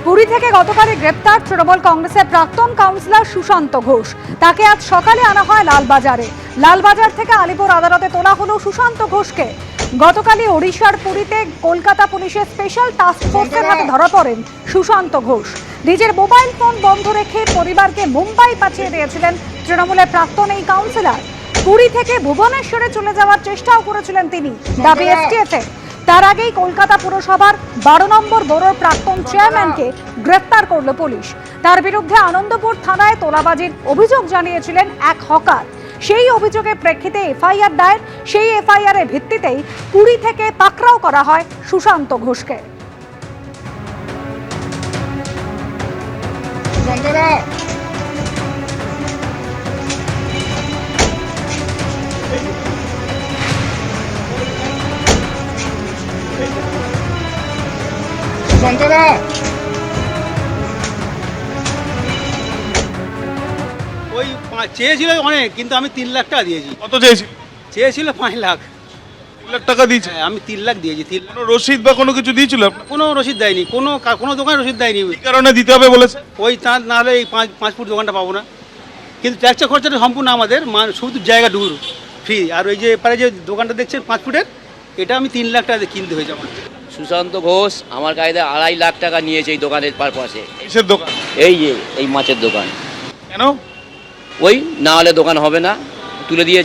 পুরী থেকে গতকালই গ্রেপ্তার তৃণমূল কংগ্রেসের প্রাক্তন কাউন্সিলর সুশান্ত ঘোষ। তাকে আজ সকালে আনা হয় লালবাজারে। লালবাজার থেকে আলিপুর আদালতে তোলা হলো সুশান্ত ঘোষকে। গতকালই ওড়িশার পুরীতে কলকাতা পুলিশের স্পেশাল টাস্ক ফোর্সের হাতে ধরা পড়েন সুশান্ত ঘোষ। নিজের মোবাইল ফোন বন্ধ রেখে পরিবারকে মুম্বাই পাঠিয়ে দিয়েছিলেন তৃণমূলের প্রাক্তন এই কাউন্সিলর। পুরী থেকে ভুবনেশ্বরে চলে যাওয়ার চেষ্টাও করেছিলেন তিনি, দাবি এসটিএফের। তার আগেই কলকাতা পুরসভার 12 নম্বর বোরোর প্রাক্তন চেয়ারম্যানকে গ্রেফতার করল পুলিশ। তার বিরুদ্ধে আনন্দপুর থানায় তোলাবাজির অভিযোগ জানিয়েছিলেন এক হকার। সেই অভিযোগের প্রেক্ষিতে এফআইআর দায়ের। সেই এফআইআর এর ভিত্তিতেই পুরী থেকে পাকড়াও করা হয় সুশান্ত ঘোষকে। ওই চেয়েছিল অনেক, কিন্তু আমি 3 লাখ টাকা দিয়েছি। কত চেয়েছিল? চেয়েছিল 5 লাখ। 3 লাখ টাকা দিয়েছে? আমি 3 লাখ দিয়েছি। কোনো রসিদ বা কোনো কিছু দিয়েছিল? কোনো রসিদ দেয়নি, কোনো দোকান রসিদ দেয়নি। কি কারণে দিতে হবে বলেছে? ওই তার না হলে এই 5 ফুট দোকানটা পাবো না। কিন্তু ট্যাক্সের খরচাটা সম্পূর্ণ আমাদের, শুধু জায়গা ডুর ফ্রি। আর ওই যে এপারে যে দোকানটা দেখছেন 5 ফুটের, এটা আমি 3 লাখ টাকা কিনতে হয়েছে আমার। সুশান্ত ঘোষ আমার কাছে 2.5 লাখ টাকা নিয়েছে এই দোকানের পারপাসে। কিসের দোকান? এই যে এই মাছের দোকান। কেন? ওই না হলে দোকান হবে না, তুলে দিয়ে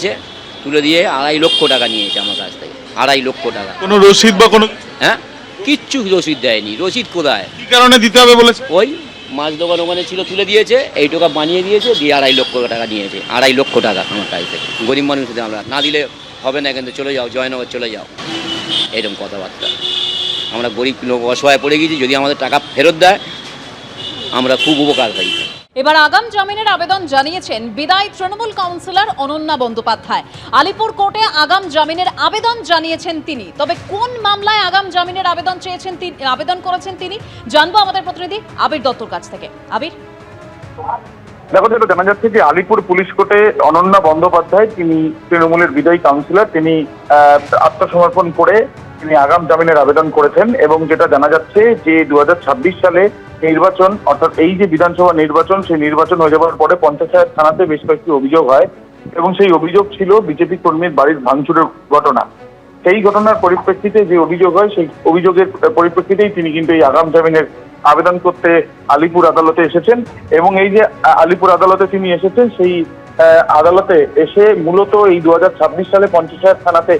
2.5 লক্ষ টাকা নিয়েছে আমার কাছ থেকে। 2.5 লক্ষ টাকা। কোনো রসিদ বা কোনো? হ্যাঁ, কিচ্ছু রসিদ দেয়নি। রসিদ কোথায়? কি কারণে দিতে হবে বলেছে? ওই মাছ দোকান ওখানে ছিল, তুলে দিয়েছে, এই টাকা বানিয়ে দিয়েছে, দিয়ে 2.5 লক্ষ টাকা নিয়েছে। 2.5 লক্ষ টাকা আমার কাছ থেকে। গরিব মানুষ আমরা না দিলে হবে না, কিন্তু চলে যাও, জয়নগর চলে যাও, এরকম কথাবার্তা। আমরা গরিব লোক, অসহায় পড়ে গেছি, যদি আমাদের টাকা ফেরত দেয় আমরা খুব উপকার হই। এবার আগাম জামিনের আবেদন জানিয়েছেন বিদায়ী তৃণমূল কাউন্সিলর অনন্যা বন্দ্যোপাধ্যায়। আলিপুর কোর্টে আগাম জামিনের আবেদন জানিয়েছেন তিনি। তবে কোন মামলায় আগাম জামিনের আবেদন করেছেন তিনি জানবো আমাদের প্রতিনিধি আবির দত্তর কাছ থেকে। আবির, দেখো, যেটা জানা যাচ্ছে যে আলিপুর পুলিশ কোর্টে অনন্যা বন্দ্যোপাধ্যায়, তিনি তৃণমূলের বিদায়ী কাউন্সিলর, তিনি আত্মসমর্পণ করে তিনি আগাম জামিনের আবেদন করেছেন। এবং যেটা জানা যাচ্ছে যে 2026 সালে নির্বাচন, অর্থাৎ এই যে বিধানসভা নির্বাচন, সেই নির্বাচন হয়ে যাওয়ার পরে পঞ্চায়েত থানাতে বেশ কয়েকটি অভিযোগ হয় এবং সেই অভিযোগ ছিল বিজেপি কর্মীর বাড়ির ভাঙচুরের ঘটনা। সেই ঘটনার পরিপ্রেক্ষিতে যে অভিযোগ হয়, সেই অভিযোগের পরিপ্রেক্ষিতেই তিনি কিন্তু এই আগাম জামিনের আবেদন করতে আলিপুর আদালতে এসেছেন। এবং এই যে আলিপুর আদালতে তিনি এসেছেন, সেই আদালতে এসে মূলত এই 2026 সালে পঞ্চায়েত থানাতে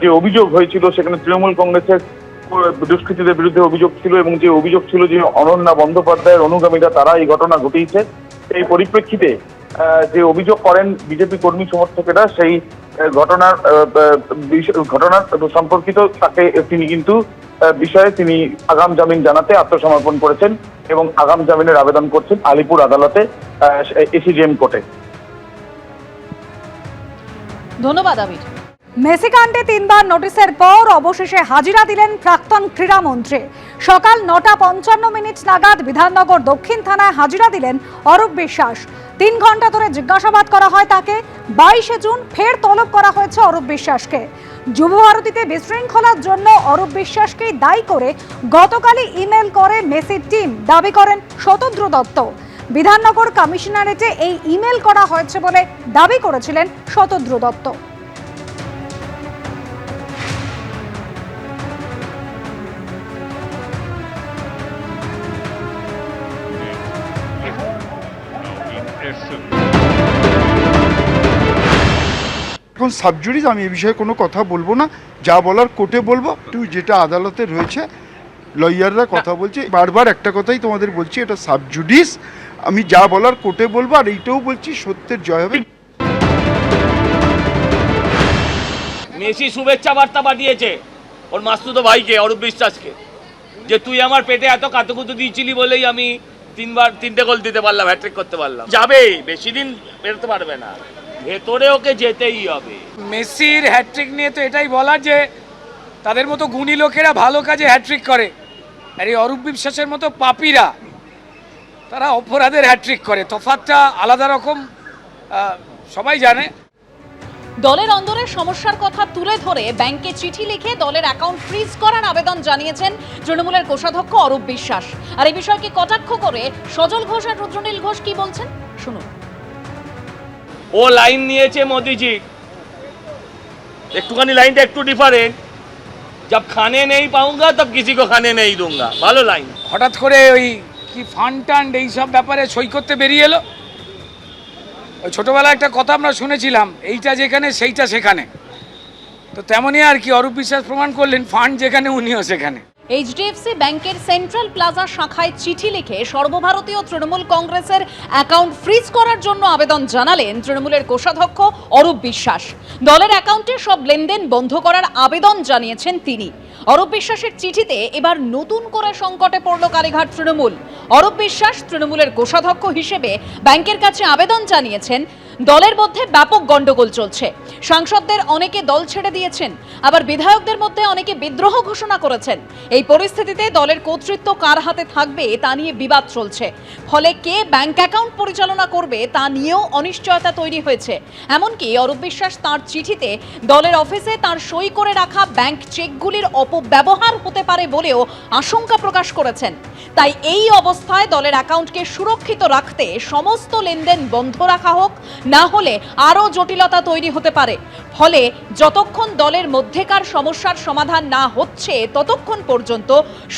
যে অভিযোগ হয়েছিল, সেখানে তৃণমূল কংগ্রেসের দুষ্কৃতীদের বিরুদ্ধে অভিযোগ ছিল এবং যে অভিযোগ ছিল যে অনন্যা বন্দ্যোপাধ্যায়ের অনুগামীরা তারা এই ঘটনা ঘটিয়েছে। এই পরিপ্রেক্ষিতে যে অভিযোগ করেন বিজেপি কর্মী সমর্থকেরা, সেই ঘটনার সম্পর্কিত তাকে তিনি কিন্তু বিষয়ে তিনি আগাম জামিন জানাতে আত্মসমর্পণ করেছেন এবং আগাম জামিনের আবেদন করছেন আলিপুর আদালতে, এসিজেএম কোর্টে। ধন্যবাদ আবির। মেসি কাণ্ডে 3 বার নোটিশের পর অবশেষে হাজিরা দিলেন প্রাক্তন ক্রীড়ামন্ত্রী। সকাল 9:55 নাগাদ বিধাননগর দক্ষিণ থানায় হাজিরা দিলেন অরূপ বিশ্বাস। 3 ঘন্টা ধরে জিজ্ঞাসাবাদ করা হয় তাকে। 22 জুন ফের তলব করা হয়েছে অরূপ বিশ্বাসকে। যুব ভারতীতে বিশৃঙ্খলার জন্য অরূপ বিশ্বাসকেই দায়ী করে গতকালই ইমেল করে মেসির টিম, দাবি করেন শতদ্রু দত্ত। বিধাননগর কমিশনারেটে এই ইমেল করা হয়েছে বলে দাবি করেছিলেন শতদ্রু দত্ত। এখন সাবজুডিস, আমি এই বিষয়ে কোনো কথা বলবো না। যা বলার কোর্টে বলবো। যেটা আদালতে রয়েছে, লয়াররা কথা বলছে, বারবার একটা কথাই তোমাদের বলছি, এটা সাবজুডিস। আমি যা বলার কোর্টে বলবো, আর এইটাও বলছি সত্যের জয় হবে। মেসি শুভেচ্ছা বার্তা পাঠিয়েছে ওর মাসতুতো ভাইকে, অরূপ বিশ্বাসকে, যে তুই আমার পেটে এত কাতুকুতু দিয়েছিলি বলেই আমি 3 গোল দিতে পারলাম, হ্যাট্রিক করতে পারলাম। যাবে, বেশি দিন বেরোতে পারবে না, ভেতরে ওকে যেতেই হবে। মেসির হ্যাট্রিক নিয়ে তো এটাই বলার যে তাদের মতো গুণী লোকেরা ভালো কাজে হ্যাট্রিক করে, আর এই অরূপ বিশ্বাসের মতো পাপীরা তারা অপরাধের হ্যাট্রিক করে। তফাৎটা আলাদা রকম, সবাই জানে। দলের অন্দরে সমস্যার কথা তুলে ধরে ব্যাংকে চিঠি লিখে দলের অ্যাকাউন্ট ফ্রিজ করার আবেদন জানিয়েছেন তৃণমূলের কোষাধ্যক্ষ অরূপ বিশ্বাস। আর এই বিষয়কে কটাক্ষ করে সজল ঘোষ আর রুদ্রনীল ঘোষ কি বলছেন শুনুন। ও লাইন নিয়েছে মোদিজি, একটুখানি লাইনটা একটু ডিফারেন্ট। जब खाने नहीं पाऊंगा तब किसी को खाने नहीं दूंगा, ভালো লাইন। হঠাৎ করে ওই কি ফান্ড টান্ড এইসব ব্যাপারে সই করতে বেরিয়ে এলো। ওই ছোটোবেলায় একটা কথা আমরা শুনেছিলাম, এইটা যেখানে সেইটা সেখানে। তো তেমনই আর কি অরূপ বিশ্বাস প্রমাণ করলেন, ফান্ড যেখানে উনিও সেখানে। এইচডিএফসি ব্যাংকের সেন্ট্রাল প্লাজা শাখায় চিঠি লিখে সর্বভারতীয় তৃণমূল কংগ্রেসের অ্যাকাউন্ট ফ্রিজ করার জন্য আবেদন জানালেন তৃণমূলের কোষাধ্যক্ষ অরূপ বিশ্বাস। দলের অ্যাকাউন্টে সব লেনদেন বন্ধ করার আবেদন জানিয়েছেন তিনি। অরূপ বিশ্বাসের চিঠিতে এবার নতুন করে সংকটে পড়ল কালীঘাট তৃণমূল। অরূপ বিশ্বাস তৃণমূলের কোষাধ্যক্ষ হিসেবে ব্যাংকের কাছে আবেদন জানিয়েছেন। দলের মধ্যে ব্যাপক গন্ডগোল চলছে, সাংসদদের অনেকে দল ছেড়ে দিয়েছেন, আবার বিধায়কদের মধ্যে অনেকে বিদ্রোহ ঘোষণা করেছেন। এই পরিস্থিতিতে দলের কর্তৃত্ব কার হাতে থাকবে তা নিয়ে বিবাদ চলছে। ফলে কে ব্যাংক অ্যাকাউন্ট পরিচালনা করবে তা নিয়েও অনিশ্চয়তা তৈরি হয়েছে। এমনকি অরূপ বিশ্বাস তাঁর চিঠিতে দলের অফিসে তাঁর সই করে রাখা ব্যাংক চেকগুলির অপব্যবহার হতে পারে বলেও আশঙ্কা প্রকাশ করেছেন। তাই এই অবস্থায় দলের অ্যাকাউন্টকে সুরক্ষিত রাখতে সমস্ত লেনদেন বন্ধ রাখা হোক, না হলে আরও জটিলতা তৈরি হতে পারে। ফলে যতক্ষণ দলের মধ্যেকার সমস্যার সমাধান না হচ্ছে ততক্ষণ পর্যন্ত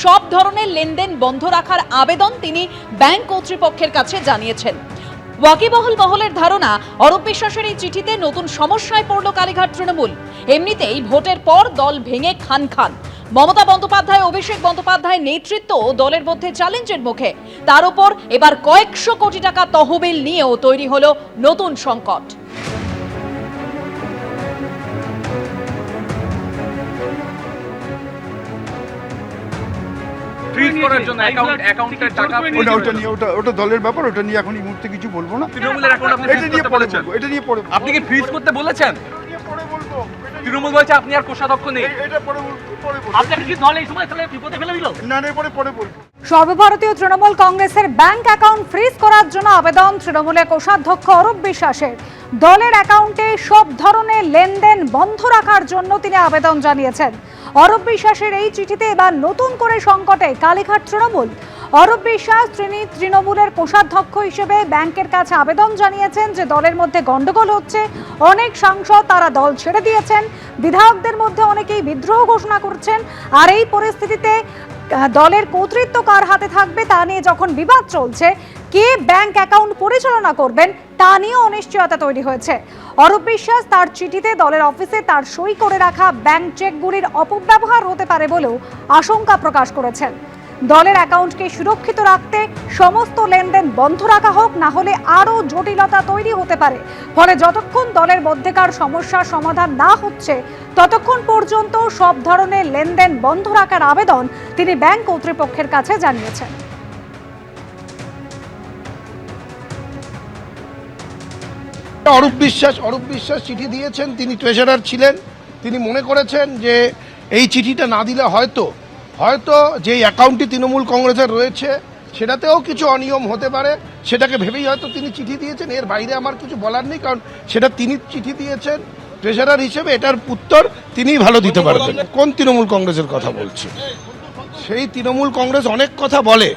সব ধরনের লেনদেন বন্ধ রাখার আবেদন তিনি ব্যাংক কর্তৃপক্ষের কাছে জানিয়েছেন। ওয়াকিবহল মহলের ধারণা, অরূপ বিশ্বাসের এই চিঠিতে নতুন সমস্যায় পড়ল কালীঘাট তৃণমূল। এমনিতেই ভোটের পর দল ভেঙে খান খান। মমতা বন্দ্যোপাধ্যায়, অভিষেক বন্দ্যোপাধ্যায়ের নেতৃত্ব দলের মধ্যে চ্যালেঞ্জের মুখে। তার উপর এবার কয়েকশো কোটি টাকা তহবিল নিয়েও তৈরি হলো নতুন সংকট। ফ্রিজ করার জন্য অ্যাকাউন্টের টাকা ওটা দলের ব্যাপার, ওটা নিয়ে এখন এই মুহূর্তে কিছু বলবো না। তৃণমূলের অ্যাকাউন্ট আপনি এটা নিয়ে পরে বলবো, এটা নিয়ে পরে আপনি কি ফ্রিজ করতে বলেছেন? তৃণমূল বলছে আপনি আর কোষাধ্যক্ষ নেই। এটা পরে বলবো। আপনাকে কি দল এই সময় তাহলে বিপদে ফেলে দিল? না না, পরে বলবো। সর্বভারতীয় তৃণমূল কংগ্রেসের ব্যাংক অ্যাকাউন্ট ফ্রিজ করার জন্য আবেদন তৃণমূলের কোষাধ্যক্ষ অরূপ বিশ্বাসের। দলের অ্যাকাউন্টে সব ধরনের লেনদেন বন্ধ রাখার জন্য তিনি আবেদন জানিয়েছেন। অরূপ বিশ্বাসের এই চিঠিতে এবার নতুন করে সংকটে কালীঘাট তৃণমূল। অরূপ বিশ্বাস তিনি তৃণমূলের কোষাধ্যক্ষ হিসেবে ব্যাংকের কাছে আবেদন জানিয়েছেন যে দলের মধ্যে গন্ডগোল হচ্ছে, অনেক সাংসদ তারা দল ছেড়ে দিয়েছেন, বিধায়কদের মধ্যে অনেকেই বিদ্রোহ ঘোষণা করছেন। আর এই পরিস্থিতিতে দলের কর্তৃত্ব কার হাতে থাকবে তা নিয়ে যখন বিবাদ চলছে, কে ব্যাংক অ্যাকাউন্ট পরিচালনা করবেন তা নিয়ে অনিশ্চয়তা তৈরি হয়েছে। অরূপ বিশ্বাস তার চিঠিতে দলের অফিসে তার সই করে রাখা ব্যাংক চেকগুলির অপব্যবহার হতে পারে বলেও আশঙ্কা প্রকাশ করেছেন। দলের অ্যাকাউন্টকে সুরক্ষিত রাখতে সমস্ত লেনদেন বন্ধ রাখা হোক, না হলে আরও জটিলতা তৈরি হতে পারে। ফলে যতক্ষণ দলের মধ্যেকার সমস্যার সমাধান না হচ্ছে ততক্ষণ পর্যন্ত সব ধরনের লেনদেন বন্ধ রাখার আবেদন তিনি ব্যাংক কর্তৃপক্ষের কাছে জানিয়েছেন। অরূপ বিশ্বাস চিঠি দিয়েছেন, তিনি ট্রেজারার ছিলেন। তিনি মনে করেছেন যে এই চিঠিটা না দিলে হয়তো যে অ্যাকাউন্টটি তৃণমূল কংগ্রেসের রয়েছে সেটাতেও কিছু অনিয়ম হতে পারে, সেটাকে ভেবেই হয়তো তিনি চিঠি দিয়েছেন। এর বাইরে আমার কিছু বলার নেই, কারণ সেটা তিনি চিঠি দিয়েছেন ট্রেজারার হিসেবে, এটার উত্তর তিনিই ভালো দিতে পারবেন। কোন তৃণমূল কংগ্রেসের কথা বলছি? সেই তৃণমূল কংগ্রেস অনেক কথা বলে,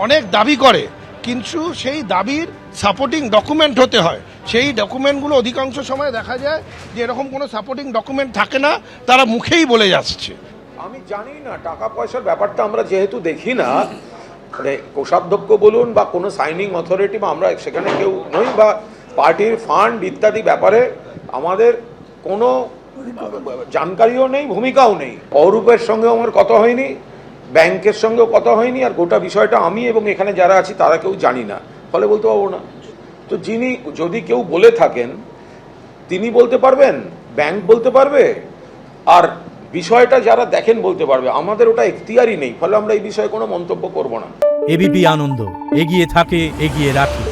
অনেক দাবি করে, কিন্তু সেই দাবির সাপোর্টিং ডকুমেন্ট হতে হয়। সেই ডকুমেন্টগুলো অধিকাংশ সময় দেখা যায় যে এরকম কোনো সাপোর্টিং ডকুমেন্ট থাকে না, তারা মুখেই বলে যাচ্ছে। আমি জানি না, টাকা পয়সার ব্যাপারটা আমরা যেহেতু দেখি না, মানে কোষাধ্যক্ষ বলুন বা কোনো সাইনিং অথরিটি বা আমরা সেখানে কেউ নই, বা পার্টির ফান্ড ইত্যাদি ব্যাপারে আমাদের কোনো জানকারিও নেই, ভূমিকাও নেই। অরূপের সঙ্গেও আমার কথা হয়নি, ব্যাংকের সঙ্গেও কথা হয়নি, আর গোটা বিষয়টা আমি এবং এখানে যারা আছি তারা কেউ জানি না, ফলে বলতে পারবো না। তো যিনি যদি কেউ বলে থাকেন তিনি বলতে পারবেন, ব্যাংক বলতে পারবে, আর বিষয়টা যারা দেখেন বলতে পারবে। আমাদের ওটা এখতিয়ারই নেই, ফলে আমরা এই বিষয়ে কোনো মন্তব্য করব না। এবিপি আনন্দ, এগিয়ে থাকে, এগিয়ে রাখে।